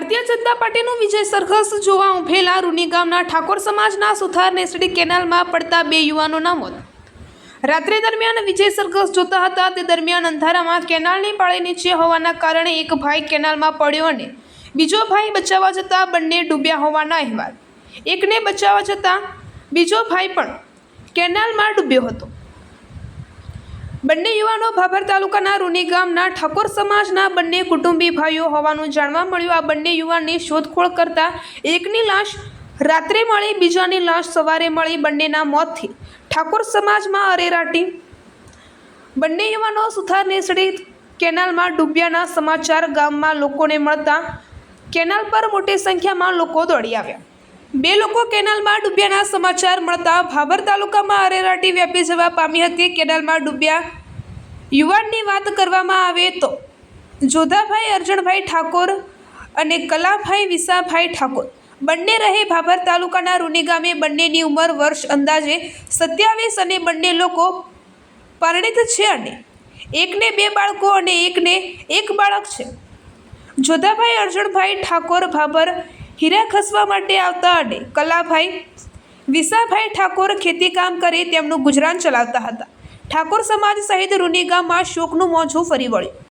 ભારતીય જનતા પાર્ટીનું વિજય સરઘસ જોવા ઉભેલા રૂની ગામના ઠાકોર સમાજના સુથાર નેસડી કેનાલમાં પડતા બે યુવાનોના મોત। રાત્રે દરમિયાન વિજય સરઘસ જોતા હતા તે દરમિયાન અંધારામાં કેનાલની પાળી નીચે હોવાના કારણે એક ભાઈ કેનાલમાં પડ્યો અને બીજો ભાઈ બચાવવા જતાં બંને ડૂબ્યા હોવાના અહેવાલ। એકને બચાવવા જતાં બીજો ભાઈ પણ કેનાલમાં ડૂબ્યો હતો। બંને યુવાનો ભાભર તાલુકાના રૂની ગામના ઠાકોર સમાજના બંને કુટુંબી ભાઈઓ હોવાનું જાણવા મળ્યું। આ બંને યુવાનની શોધખોળ કરતા એકની લાશ રાત્રે મળી, બીજાની લાશ સવારે મળી। બંનેના મોતથી ઠાકોર સમાજમાં અરેરાટી। બંને યુવાનો સુથાર નેસડી કેનાલમાં ડૂબ્યાના સમાચાર ગામમાં લોકોને મળતા કેનાલ પર મોટી સંખ્યામાં લોકો દોડી આવ્યા। બે લોકો કેનાલમાં ડૂબ્યાના સમાચાર મળતા ભાભર તાલુકામાં અરેરાટી વ્યાપી જવા પામી હતી। કેનાલમાં ડૂબ્યા યુવાનની વાત કરવામાં આવે તો જોધાભાઈ અરજણભાઈ ઠાકોર અને કલાભાઈ વિસાભાઈ ઠાકોર બંને રહે ભાભર તાલુકાના રૂની ગામે। બંનેની ઉંમર વર્ષ અંદાજે 27 અને બંને લોકો પરિણીત છે અને એકને 2 બાળકો અને એકને 1 બાળક છે। જોધાભાઈ અરજણભાઈ ઠાકોર ભાભર હીરા ખસવા માટે આવતા અને કલાભાઈ વિસાભાઈ ઠાકોર ખેતી કામ કરી તેમનું ગુજરાન ચલાવતા હતા। ઠાકોર સમાજ સહિત રૂની ગામમાં શોકનું મોજું ફરી વળ્યું।